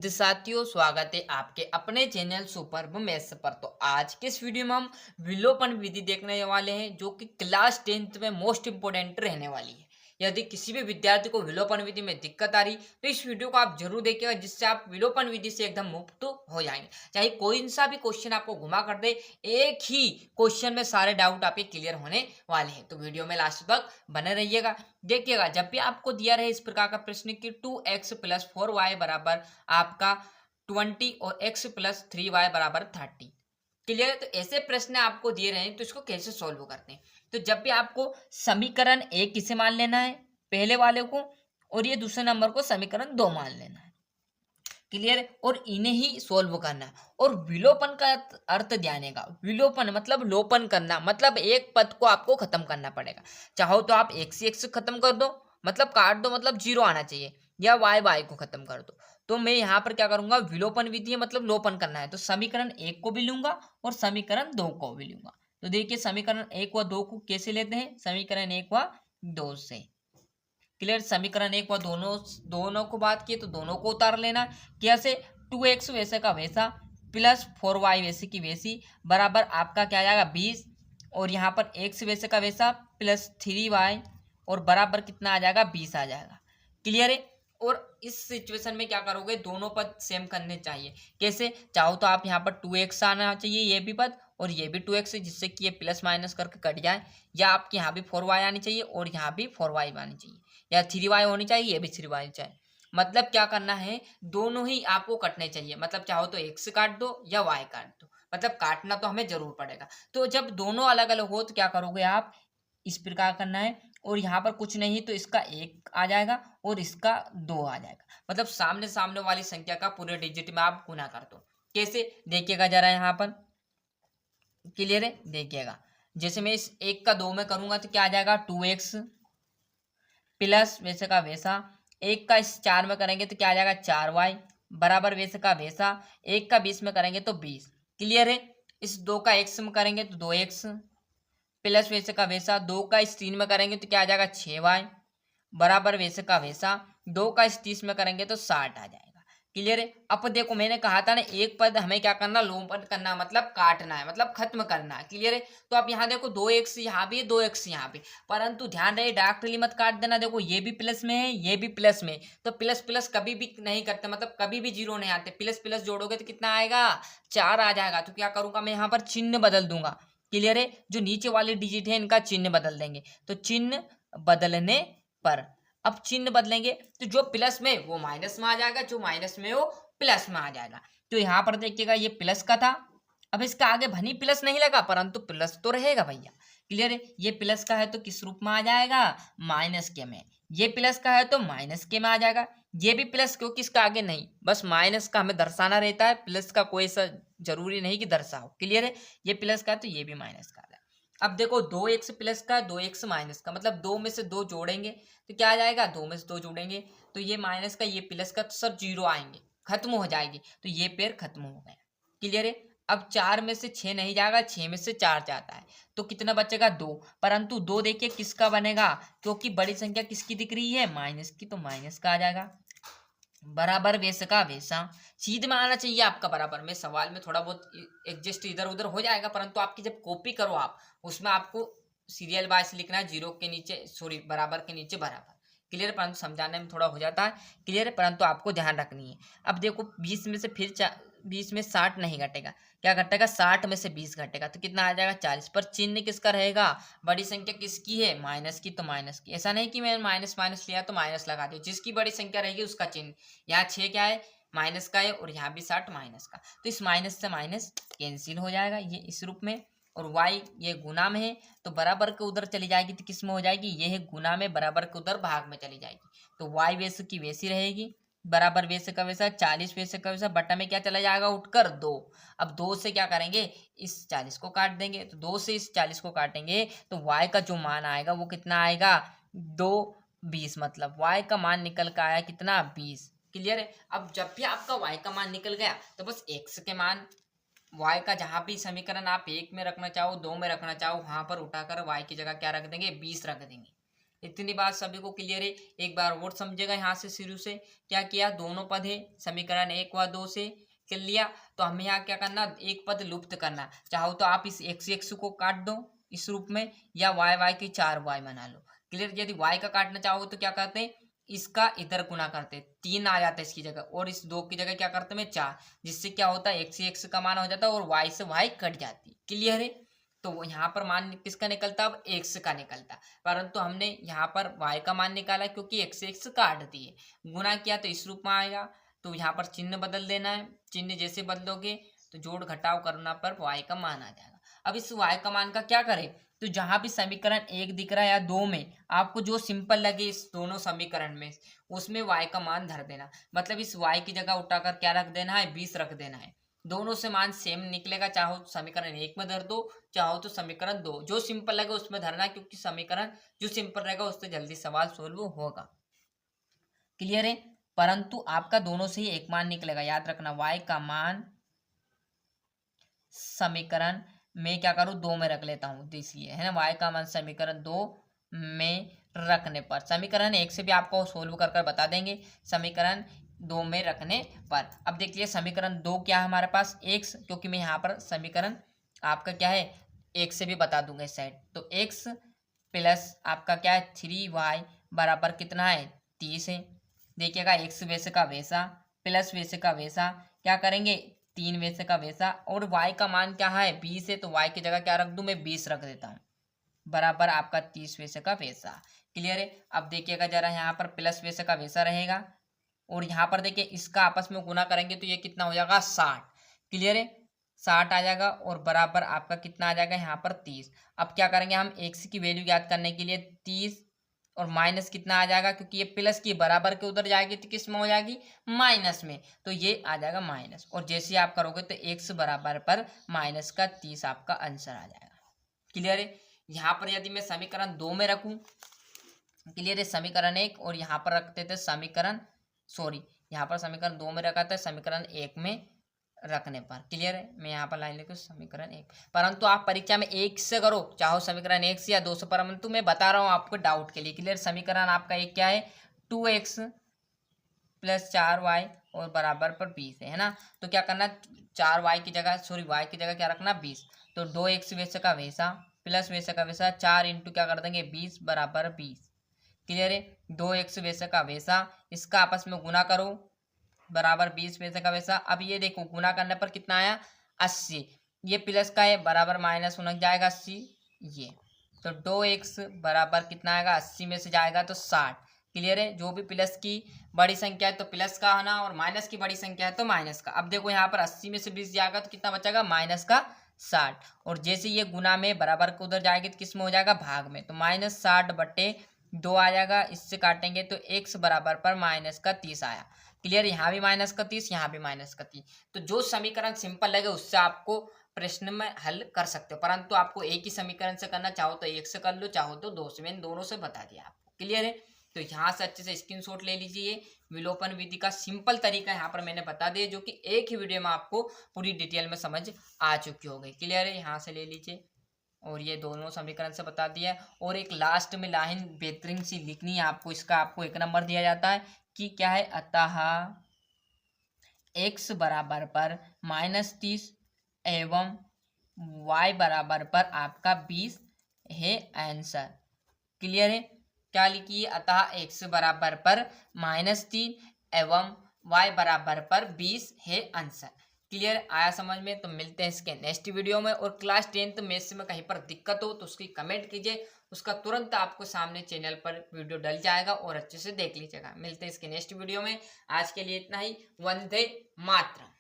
तो साथियों, स्वागत है आपके अपने चैनल सुपर मैथ्स पर। तो आज के इस वीडियो में हम विलोपन विधि देखने वाले हैं, जो कि क्लास 10th में मोस्ट इंपोर्टेंट रहने वाली है। यदि किसी भी विद्यार्थी को विलोपन विधि में दिक्कत आ रही तो इस वीडियो को आप जरूर देखिएगा, जिससे आप विलोपन विधि से एकदम मुक्त हो जाएंगे। चाहे कोई सा भी क्वेश्चन आपको घुमा कर दे, एक ही क्वेश्चन में सारे डाउट आपके क्लियर होने वाले हैं। तो वीडियो में लास्ट तक बने रहिएगा। देखिएगा, जब भी आपको दिया रहे इस प्रकार का प्रश्न कि 2x+4y बराबर आपका 20 और x प्लस 3y बराबर 30, क्लियर है। तो ऐसे प्रश्न आपको दिए रहे हैं, तो इसको कैसे सॉल्व करते हैं। तो जब भी आपको समीकरण एक किसे मान लेना है, पहले वाले को, और ये दूसरे नंबर को समीकरण 2 मान लेना है, क्लियर है। और इन्हें ही सोल्व करना है। और विलोपन का अर्थ ध्यान देगा। विलोपन मतलब लोपन करना, मतलब एक पद को आपको खत्म करना पड़ेगा। चाहो तो आप एक से एक से खत्म कर दो, मतलब काट दो, मतलब जीरो आना चाहिए, या वाई वाई को खत्म कर दो। तो मैं यहाँ पर क्या करूंगा, विलोपन विधि है मतलब लोपन करना है, तो समीकरण एक को भी लूंगा और समीकरण दो को भी लूंगा। तो देखिए, समीकरण एक व दो को कैसे लेते हैं, समीकरण एक व दो से, क्लियर। समीकरण एक व दोनों दोनों को बात की तो दोनों को उतार लेना। कैसे, 2x वैसे का वैसा प्लस 4y वैसे की वैसी बराबर आपका क्या आ जाएगा 20, और यहाँ पर x वैसे का वैसा प्लस 3y, और बराबर कितना आ जाएगा 20 आ जाएगा, क्लियर है। और इस सिचुएशन में क्या करोगे, दोनों पद सेम करने चाहिए। कैसे, चाहो तो आप यहाँ पर 2x आना चाहिए ये भी पद, और ये भी 2x है, जिससे कि ये प्लस माइनस करके कट जाए, या आपके यहाँ भी 4y आनी चाहिए और यहाँ भी 4y आनी चाहिए, या 3y होनी चाहिए, ये भी 3y चाहिए। मतलब क्या करना है, दोनों ही आपको कटने चाहिए। मतलब चाहो तो x काट दो या y काट दो, मतलब काटना तो हमें जरूर पड़ेगा। तो जब दोनों अलग अलग हो तो क्या करोगे आप, इस प्रकार करना है। और यहाँ पर कुछ नहीं तो इसका एक आ जाएगा और इसका दो आ जाएगा, मतलब सामने सामने वाली संख्या का पूरे डिजिट में आप गुना कर दो। कैसे, देखिएगा जरा यहाँ पर, क्लियर है। देखिएगा, जैसे मैं इस एक का दो में करूंगा तो क्या आ जाएगा 2x प्लस वैसे का वैसा, एक का इस चार में करेंगे तो क्या आ जाएगा 4y बराबर वैसे का वैसा, एक का 20 में करेंगे तो 20, क्लियर है। इस दो का x में करेंगे तो 2x प्लस वैसे का वैसा, दो का इस 3 में करेंगे तो क्या आ जाएगा 6y बराबर वैसे का वैसा, दो का इस 30 में करेंगे तो 60 आ जाएगा, क्लियर है। अब देखो, मैंने कहा था ना, एक पद हमें क्या करना, लोपन करना, मतलब काटना है, मतलब खत्म करना है, क्लियर है। तो आप यहाँ देखो, 2x यहाँ भी, 2x यहाँ भी, परंतु ध्यान रहे डायरेक्टली मत काट देना। देखो, ये भी प्लस में है, ये भी प्लस में है, तो प्लस प्लस कभी भी नहीं करते, मतलब कभी भी जीरो नहीं आते। प्लस प्लस जोड़ोगे तो कितना आएगा, 4 आ जाएगा। तो क्या करूंगा मैं, यहाँ पर चिन्ह बदल दूंगा, क्लियर है। जो नीचे वाले डिजिट है इनका चिन्ह बदल देंगे। तो चिन्ह बदलने पर, अब चिन्ह बदलेंगे तो जो प्लस में वो माइनस में आ जाएगा, जो माइनस में वो प्लस में आ जाएगा। तो यहाँ पर देखिएगा, ये प्लस का था, अब इसका आगे भनी प्लस नहीं लगा, परंतु प्लस तो रहेगा भैया, क्लियर है। ये प्लस का है तो किस रूप में आ जाएगा, माइनस के में। ये प्लस का है तो माइनस के में आ जाएगा। ये भी प्लस, क्योंकि इसका आगे नहीं, बस माइनस का हमें दर्शाना रहता है, प्लस का कोई सा जरूरी नहीं कि दर्शाओ, क्लियर है। ये प्लस का है तो ये भी माइनस का है। अब देखो, 2x प्लस का, 2x माइनस का, मतलब दो में से दो जोड़ेंगे तो क्या आ जाएगा, दो में से दो जोड़ेंगे तो ये माइनस का ये प्लस का, तो सब जीरो आएंगे, खत्म हो जाएगी। तो ये पेयर खत्म हो गया, क्लियर है। अब चार में से छह नहीं जाएगा, छह में से चार जाता है, तो कितना बचेगा दो। परंतु दो देखिए किसका बनेगा, क्योंकि बड़ी संख्या किसकी दिख रही है, माइनस की, तो माइनस का आ जाएगा बराबर वैसे का वैसा। सीध में आना चाहिए आपका बराबर में, सवाल में थोड़ा बहुत एडजस्ट इधर उधर हो जाएगा, परंतु आपकी जब कॉपी करो आप, उसमें आपको सीरियल वाइज लिखना है, जीरो के नीचे, सॉरी बराबर के नीचे बराबर, क्लियर। परंतु समझाने में थोड़ा हो जाता है, क्लियर है, परंतु आपको ध्यान रखनी है। अब देखो, 20 में से फिर 20 में 60 नहीं घटेगा, क्या घटेगा, 60 में से 20 घटेगा, तो कितना आ जाएगा 40। पर चिन्ह किसका रहेगा, बड़ी संख्या किसकी है, माइनस की, तो माइनस की। ऐसा नहीं कि मैं माइनस माइनस लिया तो माइनस लगा दिया, जिसकी बड़ी संख्या रहेगी उसका चिन्ह। यहाँ 6 क्या है, माइनस का है, और यहाँ भी 60 माइनस का, तो इस माइनस से माइनस कैंसिल हो जाएगा, ये इस रूप में। और y ये गुना में है, तो बराबर के उधर चली जाएगी, तो किस में हो जाएगी, ये है गुना में, बराबर के उधर भाग में चली जाएगी, तो y वैसे की वैसी रहेगी, बराबर वैसे का वैसा, 40 वैसे का वैसा, बटा में क्या चला जाएगा उठकर, दो। अब दो से क्या करेंगे, इस 40 को काट देंगे, तो दो से इस 40 को काटेंगे तो y का जो मान आएगा वो कितना आएगा, 2 20, मतलब y का मान निकल कर आया कितना, 20, क्लियर है। अब जब भी आपका y का मान निकल गया तो बस x के मान, y का जहां भी समीकरण आप एक में रखना चाहो, दो में रखना चाहो, वहां पर उठाकर y की जगह क्या रख देंगे, 20 रख देंगे, इतनी बात सभी को क्लियर है। एक बार और समझेगा यहाँ से शुरू से। क्या किया, दोनों पद है, समीकरण 1 व 2 से कर लिया। तो हमें यहाँ क्या करना, एक पद लुप्त करना। चाहो तो आप इस x को काट दो इस रूप में, या y की 4y बना लो। क्लियर। यदि y का काटना चाहो तो क्या करते हैं, इसका इधर गुना करते, 3 आ जाता है इसकी जगह, और इस 2 की जगह क्या करते हैं 4, जिससे क्या होता है x का मान हो जाता है और y से y कट जाती। क्लियर है। तो यहाँ पर मान किसका निकलता, अब x का निकलता, परंतु हमने यहाँ पर y का मान निकाला क्योंकि x काट दिए, गुना किया तो इस रूप में आएगा। तो यहाँ पर चिन्ह बदल देना है, चिन्ह जैसे बदलोगे तो जोड़ घटाव करना पर y का मान आ जाएगा। अब इस y का मान का क्या करें, तो जहां भी समीकरण 1 दिख रहा है या 2 में, आपको जो सिंपल लगे इस दोनों समीकरण में, उसमें y का मान धर देना। मतलब इस y की जगह उठाकर क्या रख देना है, 20 रख देना है। दोनों से मान सेम निकलेगा, चाहो तो समीकरण 1 में धर दो, चाहो तो समीकरण 2, जो सिंपल लगे उसमें धरना, क्योंकि समीकरण जो सिंपल रहेगा उससे जल्दी सवाल सोल्व होगा। क्लियर है। परंतु आपका दोनों से ही एक मान निकलेगा, याद रखना। y का मान समीकरण में क्या करूँ, 2 में रख लेता हूँ, इसलिए है ना। y का मान समीकरण 2 में रखने पर, समीकरण 1 से भी आपको सोल्व कर कर बता देंगे, समीकरण 2 में रखने पर। अब देखिए समीकरण 2 क्या है हमारे पास, x, क्योंकि मैं यहाँ पर समीकरण आपका क्या है 1 से भी बता दूंगा इस साइड। तो x प्लस आपका क्या है 3y बराबर कितना है 30 है। देखिएगा x वैसे का वैसा प्लस वैसे का वैसा, क्या करेंगे 3 वैसे का वैसा, और y का मान क्या है 20 है, तो y की जगह क्या रख दूं, मैं 20 रख देता हूँ, बराबर आपका 30 वैसे का वैसा। क्लियर है। अब देखिएगा जरा यहाँ पर प्लस वैसे का वैसा रहेगा, और यहाँ पर देखिए इसका आपस में गुना करेंगे तो ये कितना हो जाएगा 60। क्लियर है, 60 आ जाएगा, और बराबर आपका कितना आ जाएगा यहाँ पर 30। अब क्या करेंगे हम x की वैल्यू याद करने के लिए 30 और माइनस कितना आ जाएगा, क्योंकि ये प्लस की बराबर के उधर जाएगी तो किस में हो जाएगी, माइनस में, तो ये आ जाएगा माइनस। और जैसे आप करोगे तो x बराबर पर माइनस का 30 आपका आंसर आ जाएगा। क्लियर है। यहाँ पर यदि मैं समीकरण 2 में रखूं, क्लियर है, समीकरण 1, और यहाँ पर रखते थे समीकरण, सॉरी यहाँ पर समीकरण 2 में रखा था, समीकरण 1 में रखने पर। क्लियर है। मैं यहाँ पर लाइन लिखूँ समीकरण 1, परंतु आप परीक्षा में 1 से करो, चाहो समीकरण 1 से या 2 से, परंतु मैं बता रहा हूँ आपको डाउट के लिए। क्लियर। समीकरण आपका एक क्या है 2x प्लस 4y और बराबर पर 20 है ना। तो क्या करना, 4y की जगह, सॉरी y की जगह क्या रखना 20, तो 2x वैसे का वैसा प्लस वैसे का वैसा, 4 इंटू क्या कर देंगे 20 बराबर 20। क्लियर है। 2x वैसे का वैसा, इसका आपस में गुना करो, बराबर 20 वैसे का वैसा। अब ये देखो गुना करने पर कितना आया 80, ये प्लस का है, बराबर माइनस होने जाएगा 80 ये, तो 2x बराबर कितना आएगा 80 में से जाएगा तो 60। क्लियर है। जो भी प्लस की बड़ी संख्या है तो प्लस का आना, और माइनस की बड़ी संख्या है तो माइनस का। अब देखो यहाँ पर 80 में से 20 जाएगा तो कितना बचेगा माइनस का 60, और जैसे ये गुना में बराबर को उधर जाएगी तो किस में हो जाएगा भाग में, तो -60/2 आ जाएगा। इससे काटेंगे तो x बराबर पर -30 आया। क्लियर। यहाँ भी -30, यहाँ भी -30। तो जो समीकरण सिंपल लगे उससे आपको प्रश्न में हल कर सकते हो, परंतु आपको एक ही समीकरण से करना, चाहो तो 1 से कर लो, चाहो तो 2 से, मैंने दोनों से बता दिया आपको। क्लियर है। तो यहाँ से अच्छे से स्क्रीनशॉट ले लीजिए। विलोपन विधि का सिंपल तरीका यहाँ पर मैंने बता दिया, जो कि एक ही वीडियो में आपको पूरी डिटेल में समझ आ चुकी होगी। क्लियर है। यहाँ से ले लीजिए, और ये दोनों समीकरण से बता दिया। और एक लास्ट में लाइन बेहतरीन सी लिखनी है आपको, इसका आपको 1 नंबर दिया जाता है कि क्या है, अतः x बराबर पर -30 एवं y बराबर पर आपका 20 है आंसर। क्लियर है। क्या लिखिए, अतः x बराबर पर -3 एवं y बराबर पर 20 है आंसर। क्लियर आया समझ में। तो मिलते हैं इसके नेक्स्ट वीडियो में। और क्लास 10th मैथ्स में कहीं पर दिक्कत हो तो उसकी कमेंट कीजिए, उसका तुरंत आपको सामने चैनल पर वीडियो डल जाएगा और अच्छे से देख लीजिएगा। मिलते हैं इसके नेक्स्ट वीडियो में। आज के लिए इतना ही। वंदे मातरम।